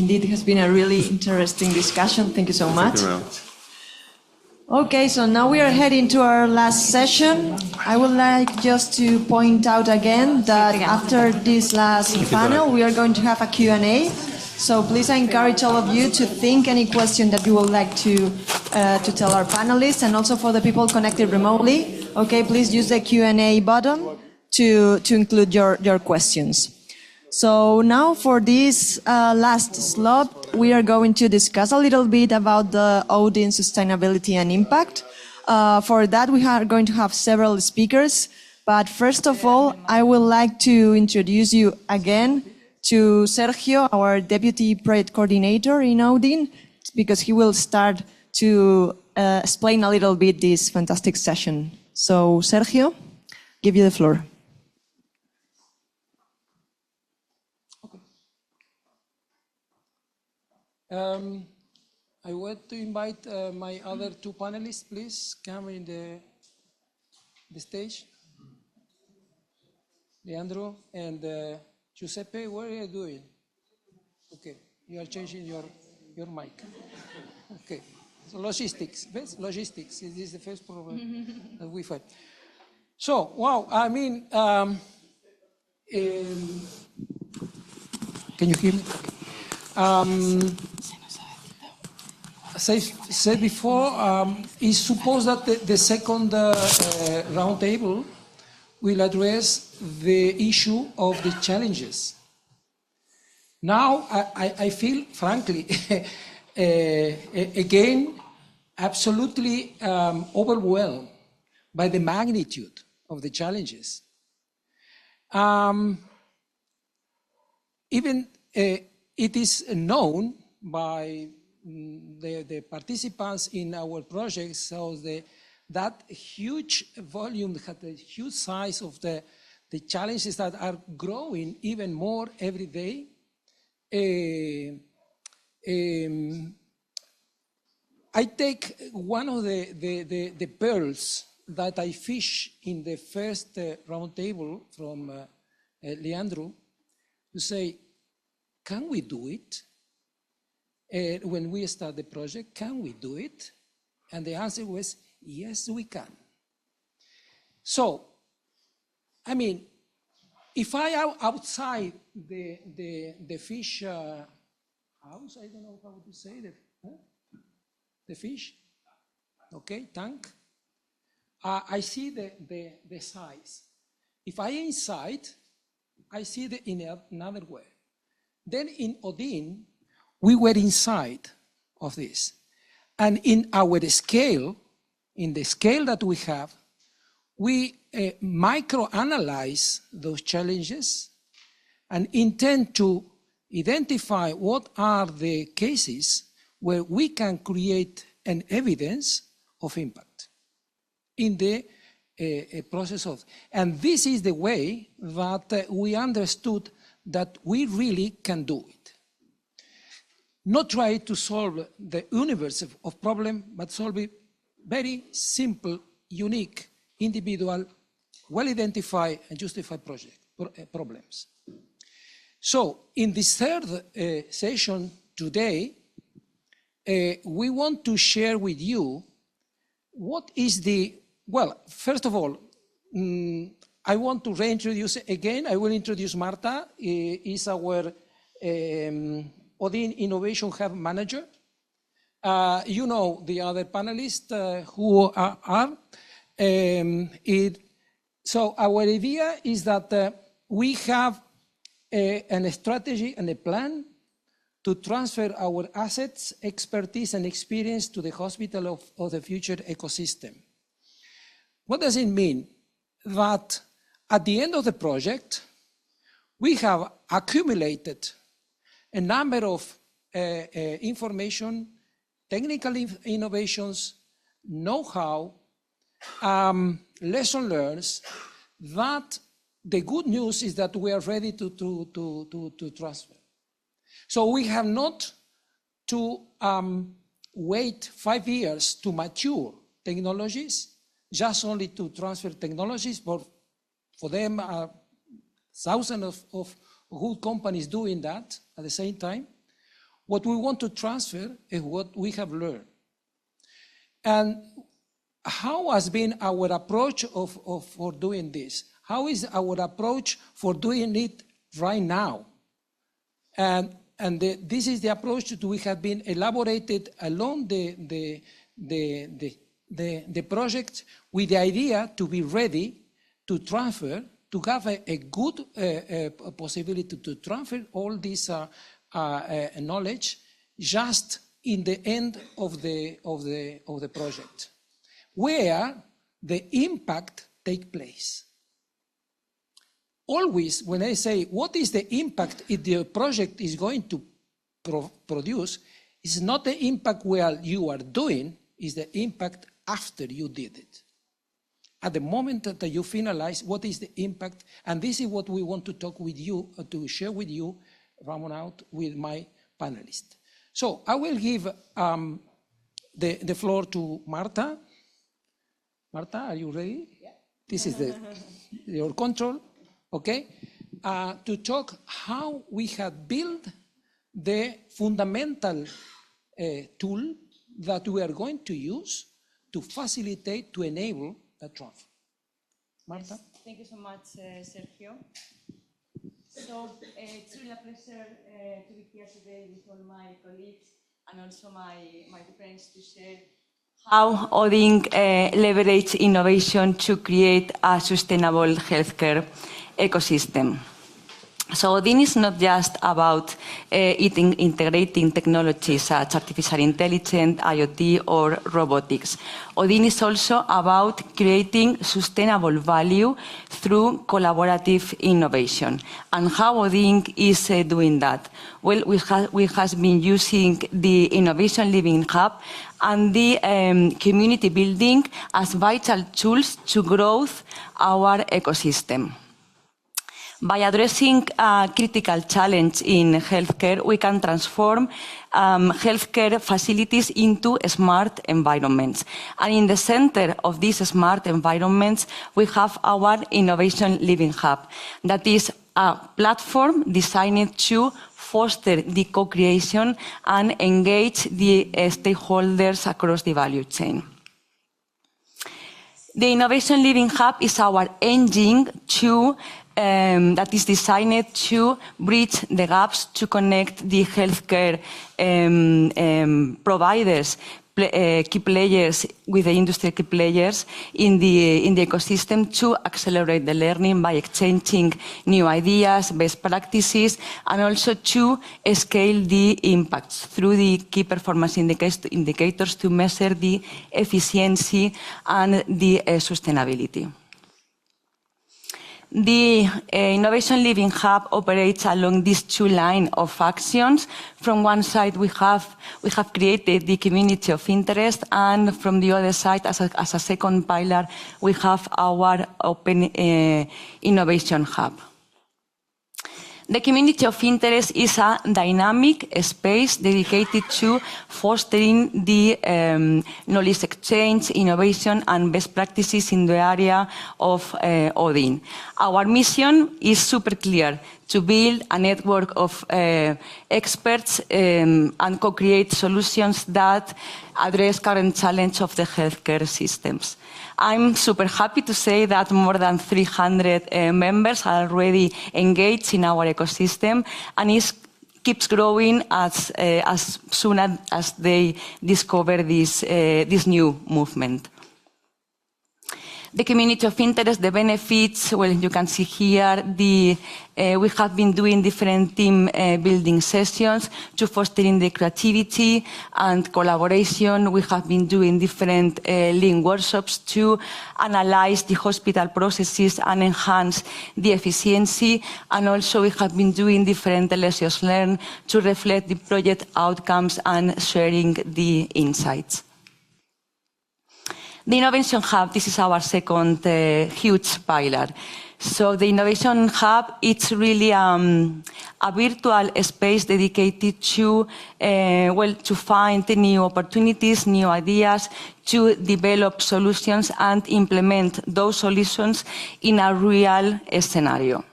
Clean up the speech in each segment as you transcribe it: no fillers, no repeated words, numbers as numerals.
Indeed, it has been a really interesting discussion. Thank you so much. Okay, so now we are heading to our last session. I would like just to point out again that after this last panel, we are going to have a Q&A. So please, I encourage all of you to think any question that you would like to tell our panelists, and also for the people connected remotely. Okay, please use the Q&A button to include your questions. So now for this last slot, we are going to discuss a little bit about the ODIN sustainability and impact. For that, we are going to have several speakers. But first of all, I would like to introduce you again to Sergio, our Deputy Project Coordinator in ODIN, because he will start to explain a little bit this fantastic session. So Sergio, give you the floor. I want to invite my other two panelists, please come in the stage. Leandro and Giuseppe, what are you doing? Okay, you are changing your mic. Okay, so logistics, logistics, this is the first problem that we find. So, wow, I mean, can you hear me? As I said before, it's supposed that the second roundtable will address the issue of the challenges. Now, I feel, frankly, again, absolutely overwhelmed by the magnitude of the challenges. Even it is known by the participants in our project, so that huge volume, the huge size of the challenges that are growing even more every day. I take one of the pearls that I fish in the first roundtable from Leandro to say, can we do it? When we start the project, can we do it? And the answer was, yes, we can. So, I mean, if I am outside the fish house, I don't know how to say that, the fish, okay, tank, I see the size. If I am inside, I see it in another way. Then in ODIN, we were inside of this. And in our scale, in the scale that we have, we micro-analyze those challenges and intend to identify what are the cases where we can create an evidence of impact in the process of. And this is the way that we understood that we really can do it. Not try to solve the universe of problems, but solve it very simple, unique, individual, well-identified and justified problems. So in this third session today, we want to share with you what is well, first of all, I want to reintroduce again, I will introduce Marta, is our ODIN Innovation Hub manager. You know the other panelists who are. So our idea is that we have a strategy and a plan to transfer our assets, expertise, and experience to the hospital of the future ecosystem. What does it mean? That at the end of the project, we have accumulated a number of information, technical innovations, know-how, lesson learned, that the good news is that we are ready to transfer. So we have not to wait 5 years to mature technologies, just only to transfer technologies, but for them, thousands of good companies doing that at the same time. What we want to transfer is what we have learned. And how has been our approach for doing this? How is our approach for doing it right now? This is the approach that we have been elaborated along the project with the idea to be ready to transfer, to have a good possibility to transfer all this knowledge just in the end of the project, where the impact takes place. Always, when I say, what is the impact if the project is going to produce, it's not the impact while you are doing, it's the impact after you did it. At the moment that you finalize, what is the impact? And this is what we want to talk with you, to share with you, round out with my panelists. So I will give the floor to Marta. Marta, are you ready? Yeah. This is your control. Okay, to talk how we have built the fundamental tool that we are going to use to facilitate, to enable that transfer. Marta? Yes, thank you so much, Sergio. So it's really a pleasure to be here today with all my colleagues and also my friends to share how ODIN leverages innovation to create a sustainable healthcare ecosystem. So ODIN is not just about integrating technologies such as artificial intelligence, IoT, or robotics. ODIN is also about creating sustainable value through collaborative innovation. And how ODIN is doing that? Well, we have been using the Innovation Living Hub and the community building as vital tools to grow our ecosystem. By addressing a critical challenge in healthcare, we can transform healthcare facilities into smart environments. And in the center of these smart environments, we have our Innovation Living Hub. That is a platform designed to foster the co-creation and engage the stakeholders across the value chain. The Innovation Living Hub is our engine that is designed to bridge the gaps to connect the healthcare providers, key players with the industry key players in the ecosystem to accelerate the learning by exchanging new ideas, best practices, and also to scale the impacts through the key performance indicators to measure the efficiency and the sustainability. The Innovation Living Hub operates along these two lines of actions. From one side, we have created the community of interest, and from the other side, as a second pillar, we have our Open Innovation Hub. The community of interest is a dynamic space dedicated to fostering the knowledge exchange, innovation, and best practices in the area of ODIN. Our mission is super clear: to build a network of experts and co-create solutions that address current challenges of the healthcare systems. I'm super happy to say that more than 300 members are already engaged in our ecosystem, and it keeps growing as soon as they discover this new movement. The community of interest, the benefits, well, you can see here, we have been doing different team building sessions to fostering the creativity and collaboration. We have been doing different lean workshops to analyze the hospital processes and enhance the efficiency. And also we have been doing different lessons learned to reflect the project outcomes and sharing the insights. The Innovation Hub, this is our second huge pillar. So the Innovation Hub, it's really a virtual space dedicated to, to find new opportunities, new ideas, to develop solutions and implement those solutions in a real scenario.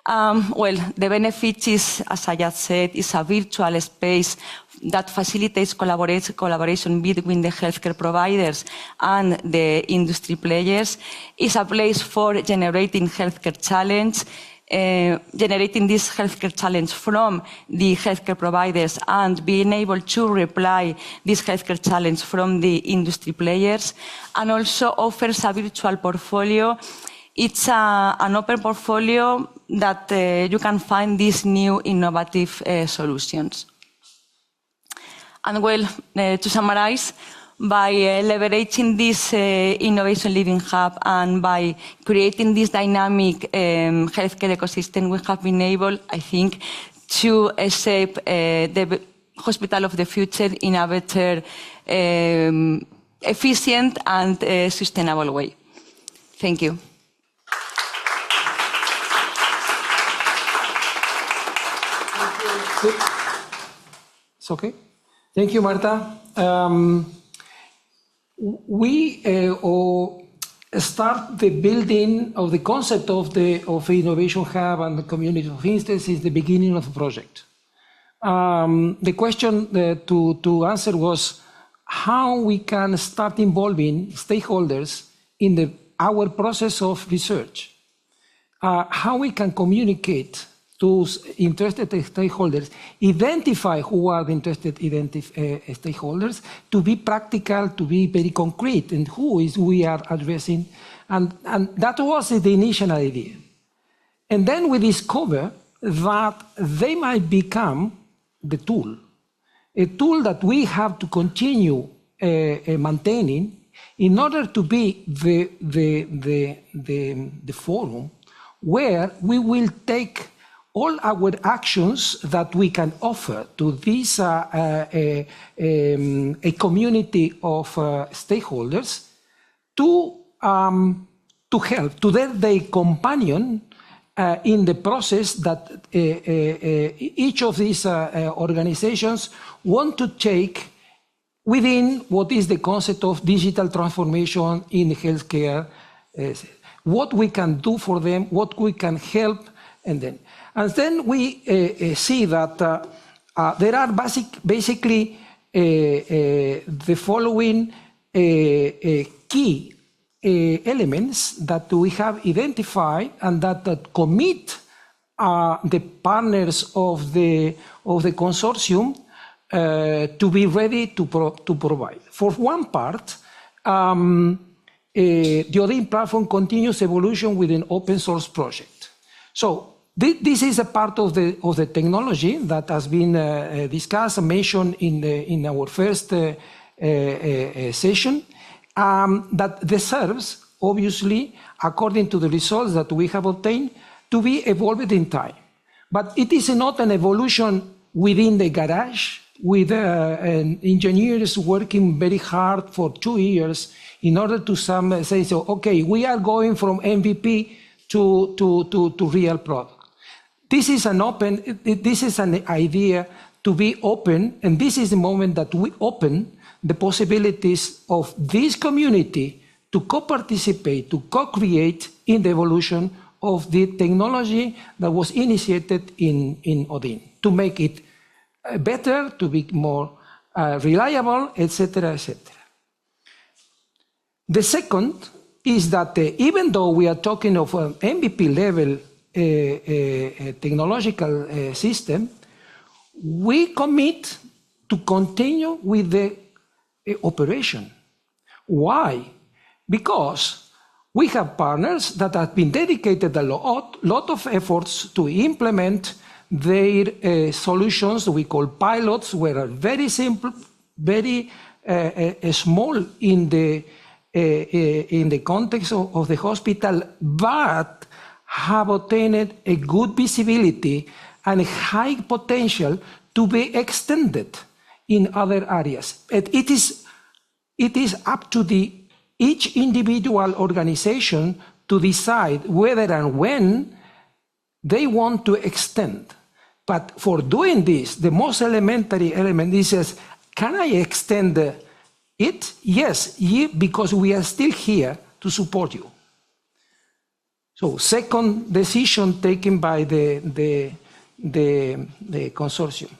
Well, the benefit is, as I just said, is a virtual space that facilitates collaboration between the healthcare providers and the industry players. It's a place for generating healthcare challenge, generating this healthcare challenge from the healthcare providers and being able to reply this healthcare challenge from the industry players, and also offers a virtual portfolio. It's an open portfolio that you can find these new innovative solutions. And well, to summarize, by leveraging this Innovation Living Hub and by creating this dynamic healthcare ecosystem, we have been able, I think, to shape the hospital of the future in a better, efficient and sustainable way. Thank you. It's okay. Thank you, Marta. We start the building of the concept of the Innovation Hub and the community of interest since the beginning of the project. The question to answer was how we can start involving stakeholders in our process of research, how we can communicate to interested stakeholders, identify who are the interested stakeholders, to be practical, to be very concrete, and who is we are addressing. And that was the initial idea. And then we discover that they might become the tool, a tool that we have to continue maintaining in order to be the forum where we will take all our actions that we can offer to this a community of stakeholders to help, to their companion in the process that each of these organizations want to take within what is the concept of digital transformation in healthcare, what we can do for them, what we can help, and then we see that there are basically the following key elements that we have identified and that commit the partners of the consortium to be ready to provide. For one part, the ODIN Platform continuous evolution with an open source project. So this is a part of the technology that has been discussed and mentioned in our first session, that deserves, obviously, according to the results that we have obtained, to be evolved in time. But it is not an evolution within the garage, with engineers working very hard for 2 years in order to say, so, okay, we are going from MVP to real product. This is an idea to be open, and this is the moment that we open the possibilities of this community to co-participate, to co-create in the evolution of the technology that was initiated in ODIN, to make it better, to be more reliable, etc., etc. The second is that even though we are talking of an MVP level technological system, we commit to continue with the operation. Why? Because we have partners that have been dedicated a lot of efforts to implement their solutions we call pilots, where are very simple, very small in the context of the hospital, but have obtained a good visibility and a high potential to be extended in other areas. It is up to each individual organization to decide whether and when they want to extend. But for doing this, the most elementary element is, can I extend it? Yes, because we are still here to support you. So second decision taken by the consortium.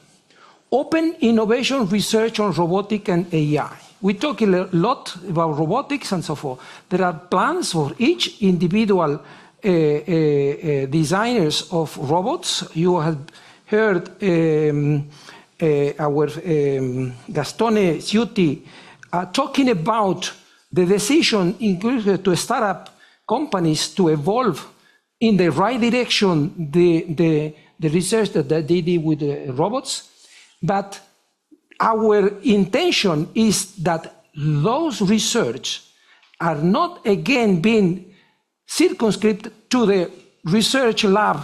Open innovation research on robotic and AI. We talk a lot about robotics and so forth. There are plans for each individual designers of robots. You have heard our Gastone Ciuti talking about the decision to start up companies to evolve in the right direction, the research that they did with the robots. But our intention is that those research are not again being circumscribed to the research lab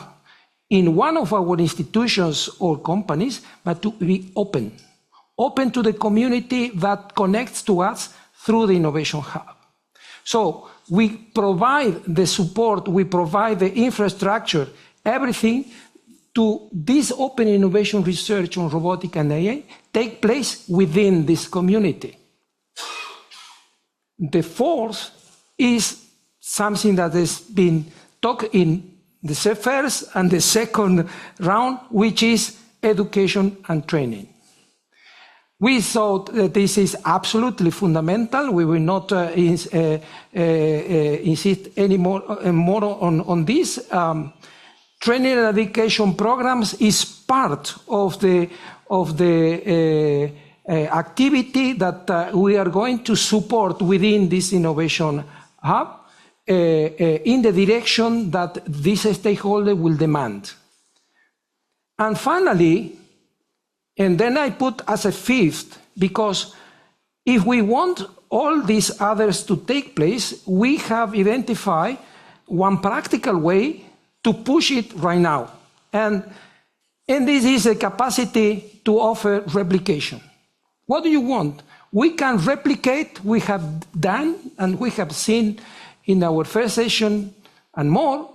in one of our institutions or companies, but to be open to the community that connects to us through the Innovation Hub. So we provide the support, we provide the infrastructure, everything to this open innovation research on robotic and AI take place within this community. The fourth is something that has been talked in the first and the second round, which is education and training. We thought that this is absolutely fundamental. We will not insist anymore on this. Training and education programs is part of the activity that we are going to support within this innovation hub in the direction that this stakeholder will demand. And finally, and then I put as a fifth, because if we want all these others to take place, we have identified one practical way to push it right now. And this is a capacity to offer replication. What do you want? We can replicate, we have done, and we have seen in our first session and more,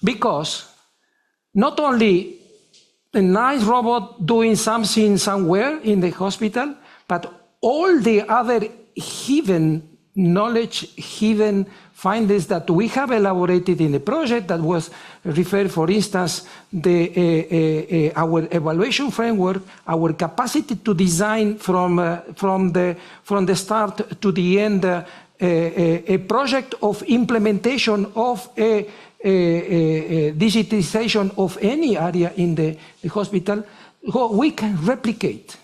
because not only a nice robot doing something somewhere in the hospital, but all the other hidden knowledge, hidden findings that we have elaborated in the project that was referred, for instance, our evaluation framework, our capacity to design from the start to the end a project of implementation of a digitization of any area in the hospital, we can replicate.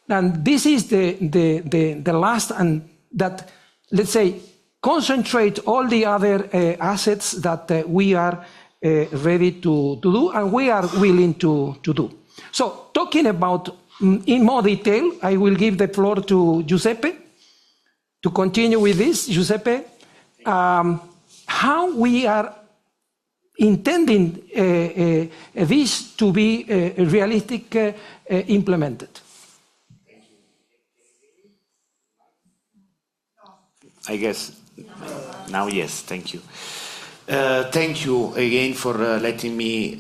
And this is the last, and that, let's say, concentrate all the other assets that we are ready to do and we are willing to do. So talking about in more detail, I will give the floor to Giuseppe to continue with this. Giuseppe, how we are intending this to be realistic implemented. I guess now, yes, thank you. Thank you again for letting me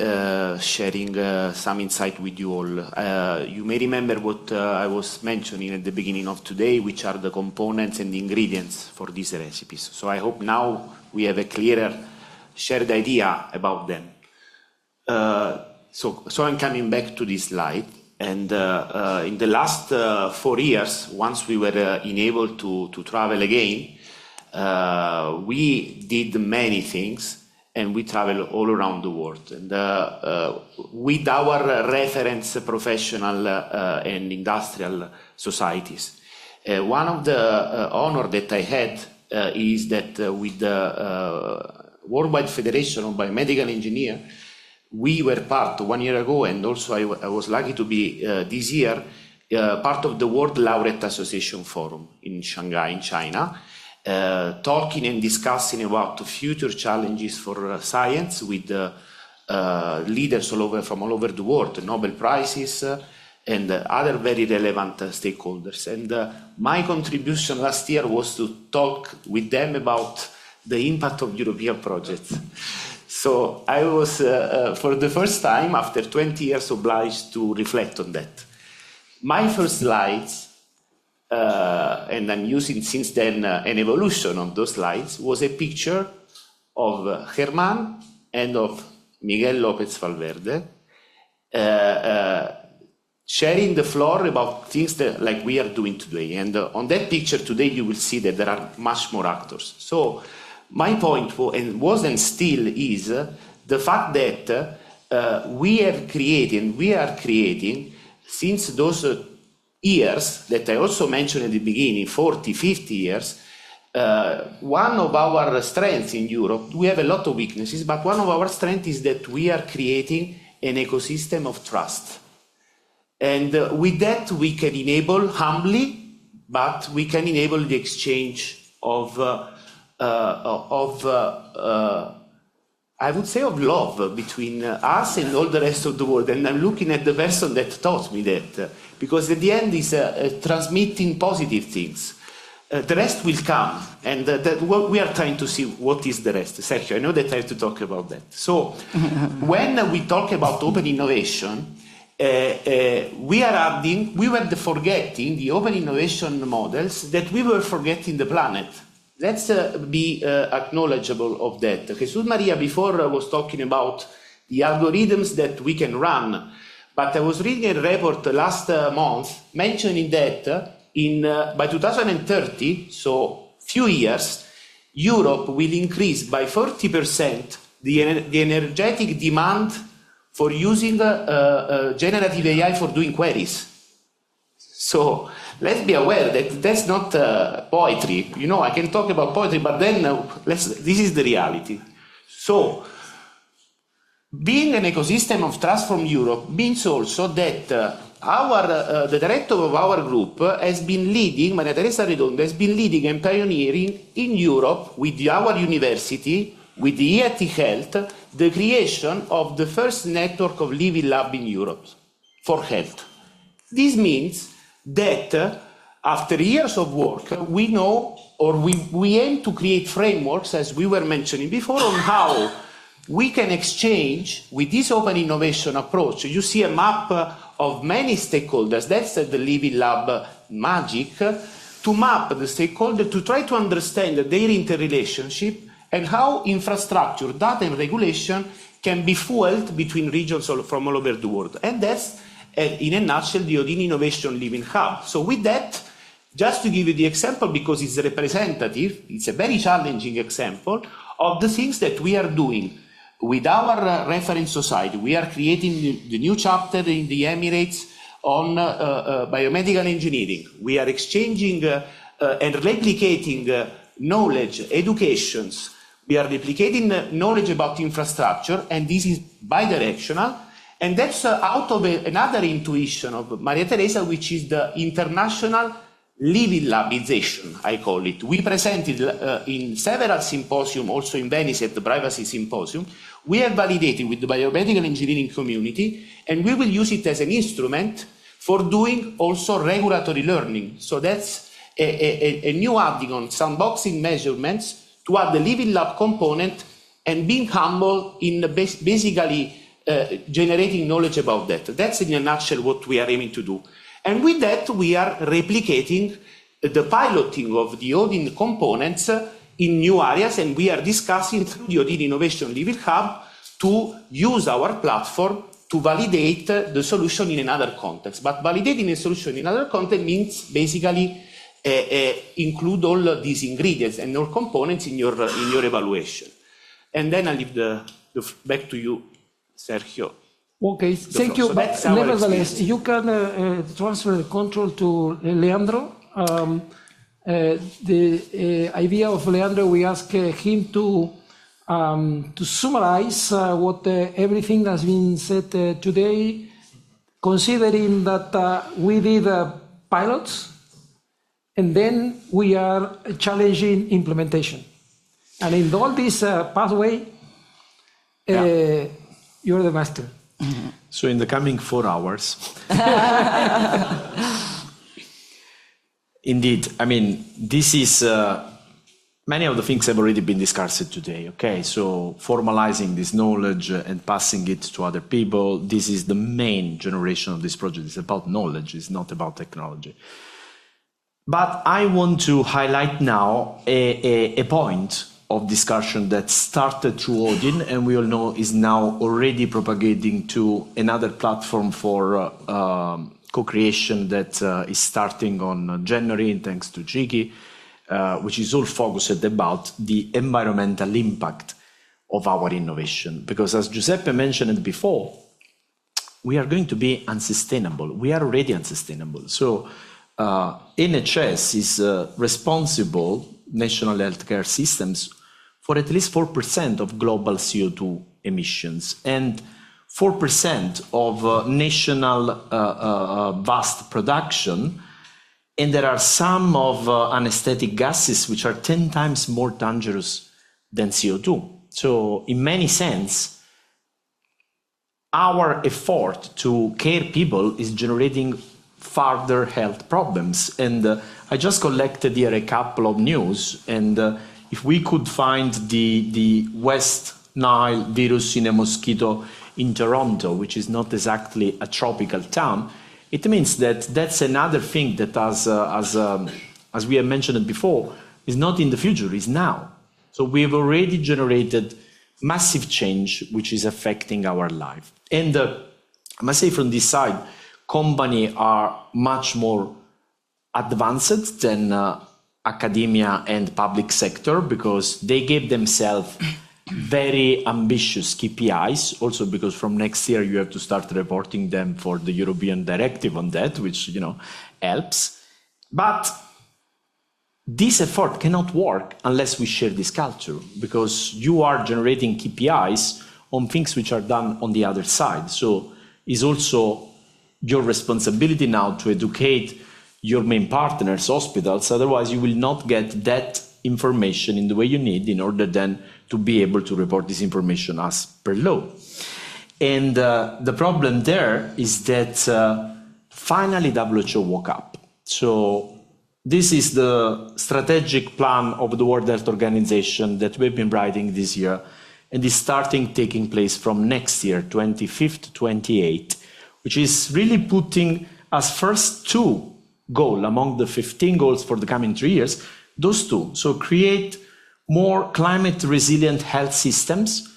sharing some insight with you all. You may remember what I was mentioning at the beginning of today, which are the components and the ingredients for these recipes. So I hope now we have a clearer shared idea about them. So I'm coming back to this slide. And in the last 4 years, once we were enabled to travel again, we did many things and we traveled all around the world. And with our reference professional and industrial societies. One of the honor that I had is that with the Worldwide Federation of Biomedical Engineers, we were part 1 year ago, and also I was lucky to be this year part of the World Laureate Association Forum in Shanghai, in China, talking and discussing about the future challenges for science with leaders from all over the world, Nobel Prizes, and other very relevant stakeholders. And my contribution last year was to talk with them about the impact of European projects. So I was, for the first time, after 20 years, obliged to reflect on that. My first slides, and I'm using since then an evolution of those slides, was a picture of Germán and of Miguel López Valverde, sharing the floor about things that like we are doing today. And on that picture today, you will see that there are much more actors. So my point was and still is the fact that we are creating since those years that I also mentioned at the beginning, 40, 50 years, one of our strengths in Europe, we have a lot of weaknesses, but one of our strengths is that we are creating an ecosystem of trust. And with that, we can enable humbly, but we can enable the exchange of I would say of love between us and all the rest of the world. And I'm looking at the person that taught me that, because at the end is transmitting positive things. The rest will come, and what we are trying to see what is the rest. Sergio, I know that I have to talk about that. So when we talk about open innovation, we were forgetting the open innovation models that we were forgetting the planet. Let's be acknowledgeable of that. Jesus Maria before was talking about the algorithms that we can run, but I was reading a report last month mentioning that by 2030, so few years, Europe will increase by 40% the energetic demand for using generative AI for doing queries. So let's be aware that that's not poetry. You know, I can talk about poetry, but then this is the reality. So being an ecosystem of trust from Europe means also that the director of our group has been leading, Maria Teresa Redondo has been leading and pioneering in Europe with our university, with the EIT Health, the creation of the first network of living lab in Europe for health. This means that after years of work, we know, or we aim to create frameworks, as we were mentioning before, on how we can exchange with this open innovation approach. You see a map of many stakeholders. That's the Living Lab magic, to map the stakeholders, to try to understand their interrelationship and how infrastructure, data and regulation can be fueled between regions from all over the world. And that's, in a nutshell, the ODIN Innovation Living Hub. So with that, just to give you the example, because it's representative, it's a very challenging example of the things that we are doing with our reference society. We are creating the new chapter in the Emirates on biomedical engineering. We are exchanging and replicating knowledge, educations. We are replicating knowledge about infrastructure, and this is bidirectional. And that's out of another intuition of Maria Teresa, which is the international living labization, I call it. We presented in several symposiums, also in Venice at the Privacy Symposium. We have validated with the biomedical engineering community, and we will use it as an instrument for doing also regulatory learning. So that's a new adding on sandboxing measurements to add the living lab component and being humble in basically generating knowledge about that. That's in a nutshell what we are aiming to do. And with that, we are replicating the piloting of the ODIN components in new areas, and we are discussing through the ODIN Innovation Living Hub to use our platform to validate the solution in another context. But validating a solution in another context means basically include all these ingredients and all components in your evaluation. And then I leave the back to you, Sergio. Okay, thank you. So but nevertheless, you can transfer the control to Leandro. The idea of Leandro, we ask him to summarize what everything has been said today, considering that we did pilots, and then we are challenging implementation. And in all this pathway, you're the master. So in the coming 4 hours, indeed, I mean, this is, many of the things have already been discussed today, okay? So formalizing this knowledge and passing it to other people, this is the main generation of this project. It's about knowledge, it's not about technology. But I want to highlight now a point of discussion that started through ODIN, and we all know is now already propagating to another platform for co-creation that is starting on January, and thanks to Gigi, which is all focused about the environmental impact of our innovation. Because as Giuseppe mentioned before, we are going to be unsustainable. We are already unsustainable. So NHS is responsible, national healthcare systems, for at least 4% of global CO2 emissions and 4% of national vast production. And there are some of anesthetic gases which are 10 times more dangerous than CO2. So in many sense, our effort to care people is generating further health problems. And I just collected here a couple of news, and if we could find the West Nile virus in a mosquito in Toronto, which is not exactly a tropical town, it means that that's another thing that, as we have mentioned before, is not in the future, is now. So we have already generated massive change, which is affecting our life. And I must say from this side, companies are much more advanced than academia and public sector, because they gave themselves very ambitious KPIs, also because from next year you have to start reporting them for the European directive on that, which helps. But this effort cannot work unless we share this culture, because you are generating KPIs on things which are done on the other side. So it's also your responsibility now to educate your main partners, hospitals, otherwise you will not get that information in the way you need in order then to be able to report this information as per law. And the problem there is that finally WHO woke up. So this is the strategic plan of the World Health Organization that we've been writing this year, and is taking place from next year, 25th to 28th, which is really putting as first two goals among the 15 goals for the coming 3 years, those two. So create more climate resilient health systems.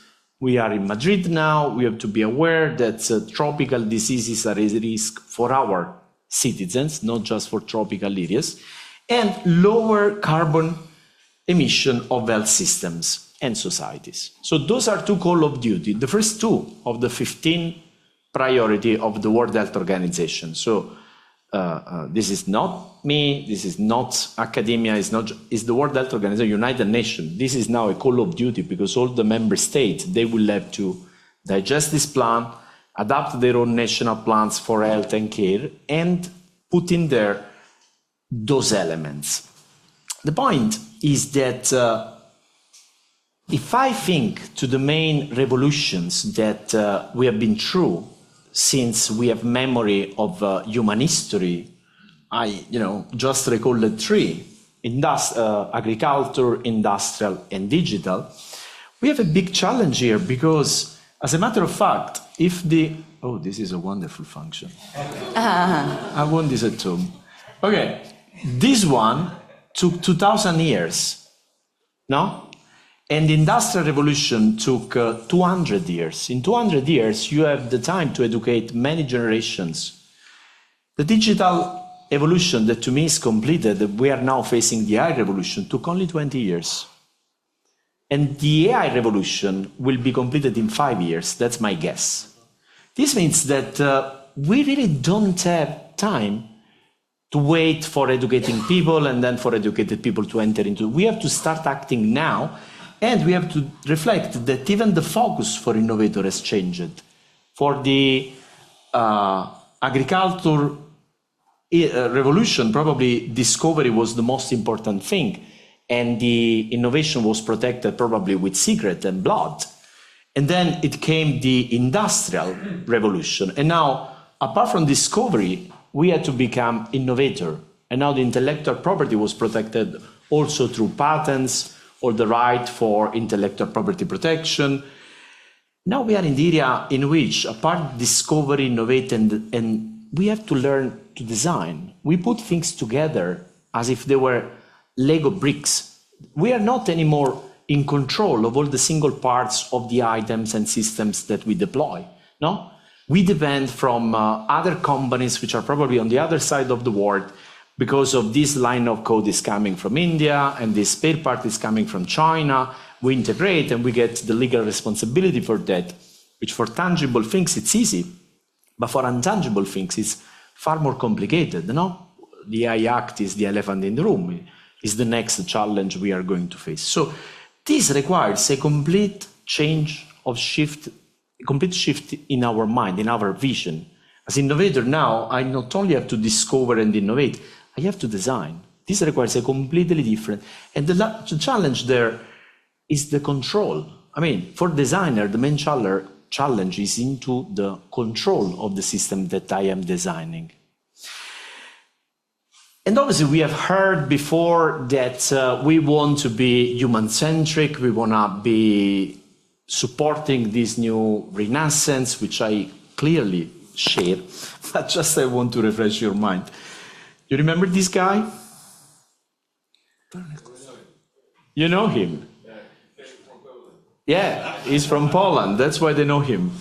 We are in Madrid now. We have to be aware that tropical diseases are a risk for our citizens, not just for tropical areas, and lower carbon emission of health systems and societies. So those are two call of duty, the first two of the 15 priority of the World Health Organization. So this is not me, this is not academia, it's the World Health Organization, United Nations. This is now a call of duty, because all the member states, they will have to digest this plan, adapt their own national plans for health and care, and put in there those elements. The point is that if I think to the main revolutions that we have been through since we have memory of human history, I just recall the three: agriculture, industrial, and digital. We have a big challenge here, because, as a matter of fact, if this is a wonderful function. I want this at home. Okay, this one took 2,000 years, no? And the Industrial Revolution took 200 years. In 200 years, you have the time to educate many generations. The digital evolution that to me is completed, we are now facing the AI revolution, took only 20 years. And the AI revolution will be completed in 5 years, that's my guess. This means that we really don't have time to wait for educating people and then for educated people to enter into. We have to start acting now. And we have to reflect that even the focus for innovator has changed. For the agriculture revolution, probably discovery was the most important thing, and the innovation was protected probably with secret and blood. And then it came the industrial revolution. And now, apart from discovery, we had to become innovator. And now the intellectual property was protected also through patents, or the right for intellectual property protection. Now we are in the area in which, apart discovery, innovate, and we have to learn to design. We put things together as if they were Lego bricks. We are not anymore in control of all the single parts of the items and systems that we deploy. No? We depend from other companies which are probably on the other side of the world because of this line of code is coming from India and this spare part is coming from China. We integrate and we get the legal responsibility for that, which for tangible things it's easy, but for intangible things it's far more complicated. No? The AI Act is the elephant in the room, is the next challenge we are going to face. So this requires a complete change of shift, a complete shift in our mind, in our vision. As innovator now, I not only have to discover and innovate, I have to design. This requires a completely different, and the challenge there is the control. I mean, for designer, the main challenge is into the control of the system that I am designing. And obviously, we have heard before that we want to be human-centric, we want to be supporting this new renaissance, which I clearly share, but just I want to refresh your mind. You remember this guy? You know him? Yeah, he's from Poland, that's why they know him.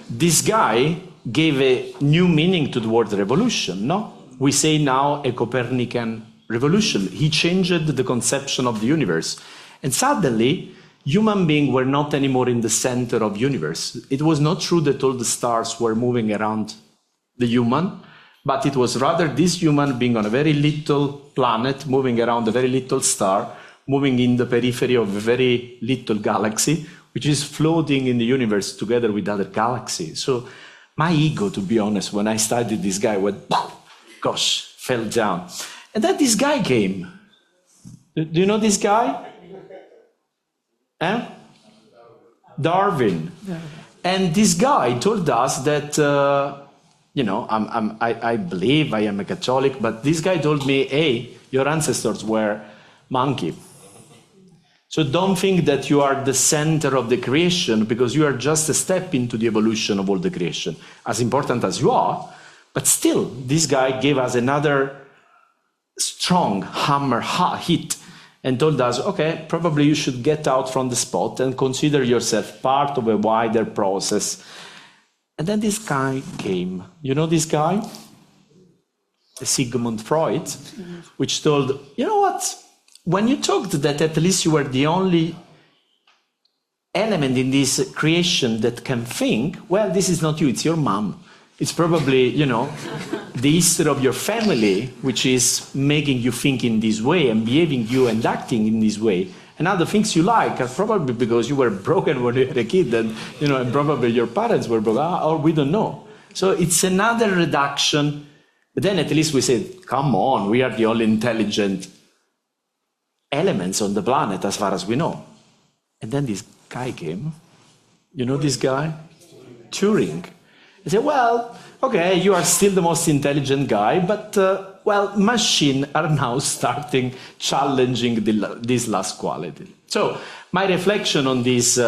This guy gave a new meaning to the word revolution, no? We say now a Copernican revolution. He changed the conception of the universe. And suddenly, human beings were not anymore in the center of the universe. It was not true that all the stars were moving around the human, but it was rather this human being on a very little planet, moving around a very little star, moving in the periphery of a very little galaxy, which is floating in the universe together with other galaxies. So my ego, to be honest, when I studied this guy, went, gosh, fell down. And then this guy came. Do you know this guy? Darwin. And this guy told us that, I believe I am a Catholic, but this guy told me, hey, your ancestors were monkey. So don't think that you are the center of the creation because you are just a step into the evolution of all the creation, as important as you are. But still, this guy gave us another strong hammer hit and told us, okay, probably you should get out from the spot and consider yourself part of a wider process. And then this guy came. You know this guy? Sigmund Freud, which told, you know what? When you talked that at least you were the only element in this creation that can think, well, this is not you, it's your mom. It's probably, the history of your family, which is making you think in this way and behaving you and acting in this way. And other things you like are probably because you were broken when you were a kid and, and probably your parents were broken, or we don't know. So it's another reduction. But then at least we said, come on, we are the only intelligent elements on the planet as far as we know. And then this guy came. You know this guy? Turing. He said, well, okay, you are still the most intelligent guy, but, machines are now starting challenging this last quality. So my reflection on this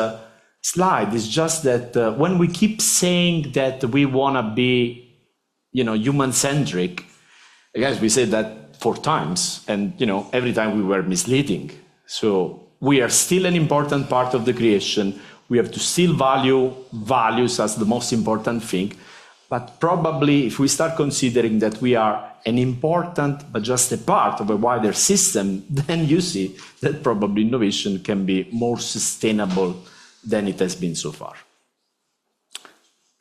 slide is just that when we keep saying that we want to be, human-centric, I guess we said that 4 times, and, every time we were misleading. So we are still an important part of the creation. We have to still value values as the most important thing. But probably if we start considering that we are an important, but just a part of a wider system, then you see that probably innovation can be more sustainable than it has been so far.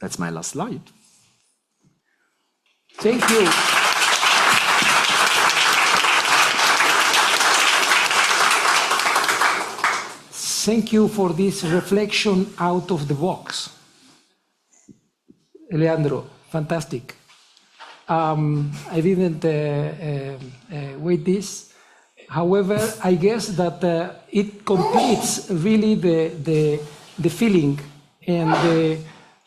That's my last slide. Thank you. Thank you for this reflection out of the box. Leandro, fantastic. I didn't wait this. However, I guess that it completes really the feeling and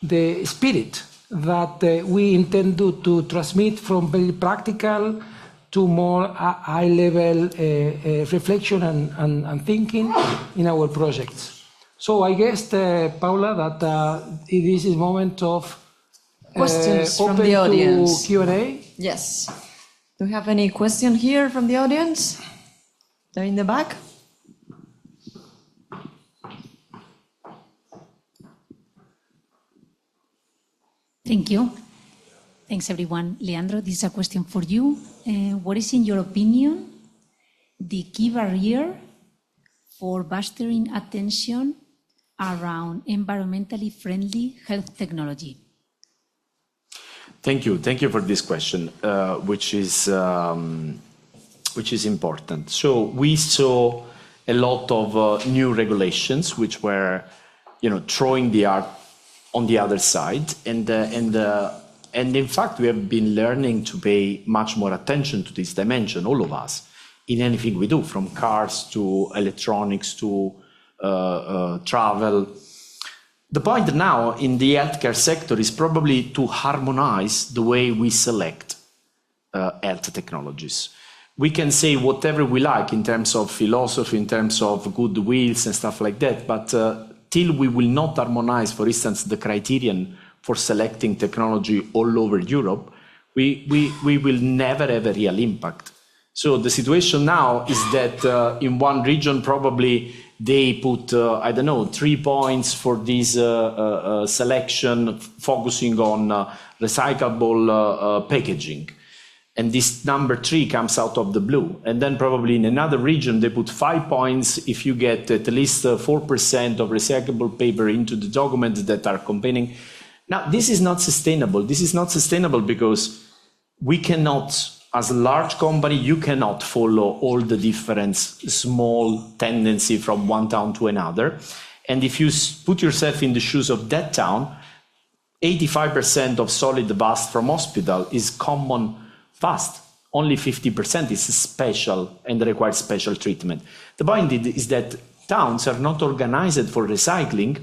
the spirit that we intend to transmit from very practical to more high-level reflection and thinking in our projects. So I guess, Paula, that this is a moment of questions from the audience. Q&A? Yes. Do we have any question here from the audience? They're in the back. Thank you. Thanks, everyone. Leandro, this is a question for you. What is, in your opinion, the key barrier for fostering attention around environmentally friendly health technology? Thank you. Thank you for this question, which is important. So we saw a lot of new regulations which were, throwing the art on the other side, and in fact we have been learning to pay much more attention to this dimension, all of us, in anything we do, from cars to electronics to travel. The point now in the healthcare sector is probably to harmonize the way we select health technologies. We can say whatever we like in terms of philosophy, in terms of goodwills and stuff like that, but till we will not harmonize, for instance, the criterion for selecting technology all over Europe, we will never have a real impact. So the situation now is that in one region probably they put, 3 points for this selection focusing on recyclable packaging. And this number 3 comes out of the blue. And then probably in another region, they put 5 points if you get at least 4% of recyclable paper into the documents that are containing. Now, this is not sustainable. This is not sustainable because we cannot, as a large company, you cannot follow all the different small tendency from one town to another. And if you put yourself in the shoes of that town, 85% of solid waste from hospital is common waste. Only 50% is special and requires special treatment. The point is that towns are not organized for recycling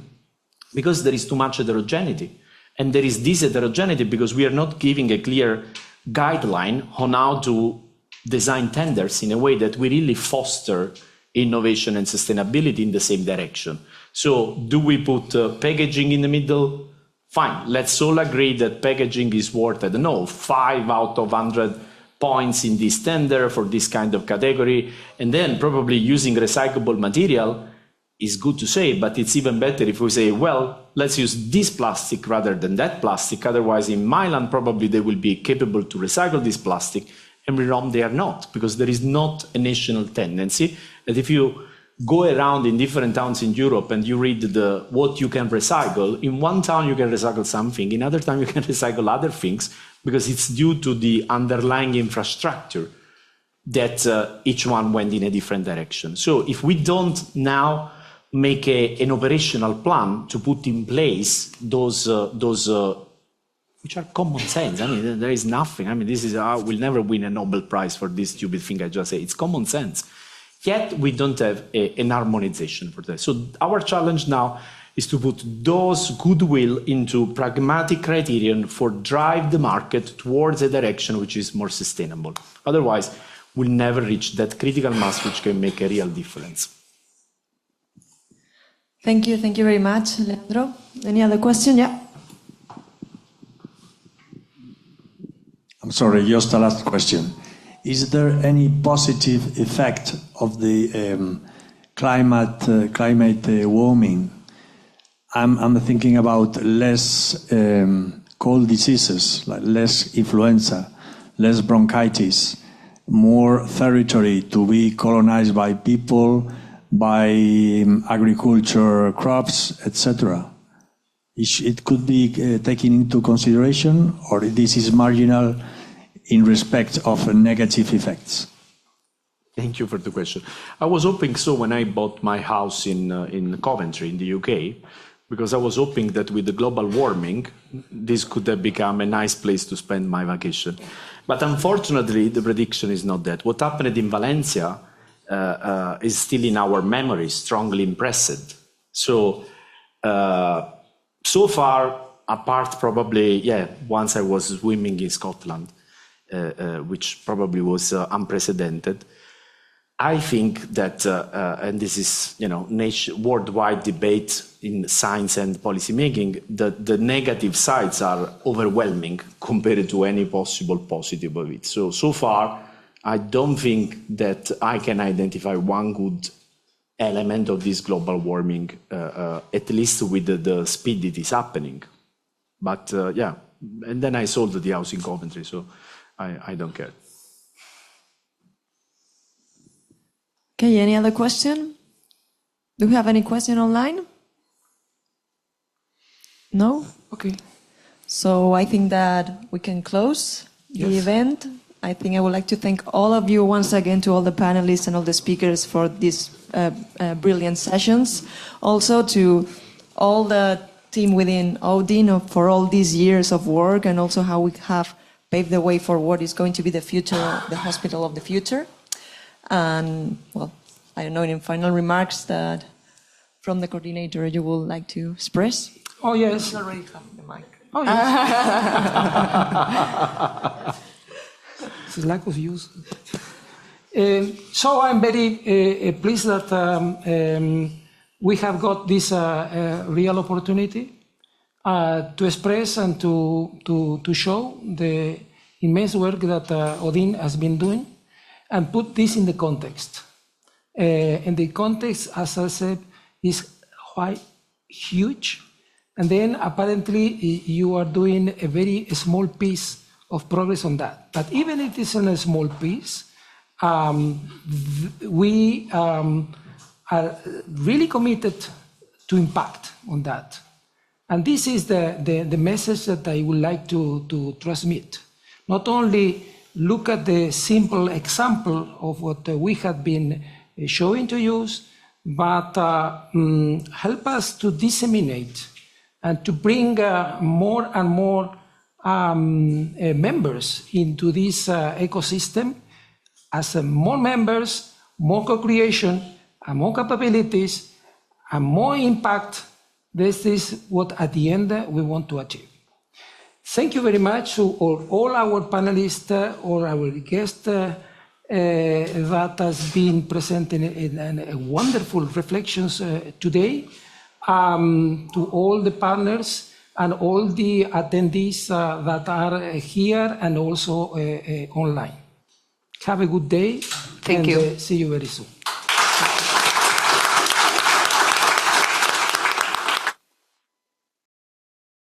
because there is too much heterogeneity. And there is this heterogeneity because we are not giving a clear guideline on how to design tenders in a way that we really foster innovation and sustainability in the same direction. So do we put packaging in the middle? Fine, let's all agree that packaging is worth, 5 out of 100 points in this tender for this kind of category. And then probably using recyclable material is good to say, but it's even better if we say, well, let's use this plastic rather than that plastic. Otherwise, in Milan, probably they will be capable to recycle this plastic. And in Rome, they are not, because there is not a national tendency. And if you go around in different towns in Europe and you read what you can recycle, in one town you can recycle something, in another town you can recycle other things, because it's due to the underlying infrastructure that each one went in a different direction. So if we don't now make an operational plan to put in place those which are common sense. I mean, there is nothing. I mean, this is, we'll never win a Nobel Prize for this stupid thing I just say. It's common sense. Yet we don't have an harmonization for that. So our challenge now is to put those goodwill into pragmatic criterion for drive the market towards a direction which is more sustainable. Otherwise, we'll never reach that critical mass which can make a real difference. Thank you very much, Leandro. Any other question? Yeah. I'm sorry, just a last question. Is there any positive effect of the climate warming? I'm thinking about less cold diseases, like less influenza, less bronchitis, more territory to be colonized by people, by agriculture, crops, etc. It could be taken into consideration, or this is marginal in respect of negative effects? Thank you for the question. I was hoping so when I bought my house in Coventry, in the UK, because I was hoping that with the global warming, this could have become a nice place to spend my vacation. But unfortunately, the prediction is not that. What happened in Valencia is still in our memory, strongly impressed. So, so far, apart probably, once I was swimming in Scotland, which probably was unprecedented. I think that, and this is, worldwide debate in science and policymaking, the negative sides are overwhelming compared to any possible positive of it. So far, I don't think that I can identify one good element of this global warming, at least with the speed it is happening. But And then I sold the house in Coventry, so I don't care. Okay, any other question? Do we have any question online? No? Okay. So I think that we can close the event. I think I would like to thank all of you once again, to all the panelists and all the speakers for these brilliant sessions. Also to all the team within ODIN for all these years of work, and also how we have paved the way for what is going to be the future, the hospital of the future. And, well, I don't know, in final remarks that from the coordinator you would like to express? Oh, yes. You already have the mic. Oh, yes. It's a lack of use. So I'm very pleased that we have got this real opportunity to express and to show the immense work that ODIN has been doing, and put this in the context. And the context, as I said, is quite huge. And then apparently you are doing a very small piece of progress on that. But even if it is a small piece, we are really committed to impact on that. And this is the message that I would like to transmit. Not only look at the simple example of what we have been showing to you, but help us to disseminate and to bring more and more members into this ecosystem. As more members, more co-creation, and more capabilities, and more impact, this is what at the end we want to achieve. Thank you very much to all our panelists or our guests that has been present in wonderful reflections today, to all the partners and all the attendees that are here and also online. Have a good day. Thank you. See you very soon.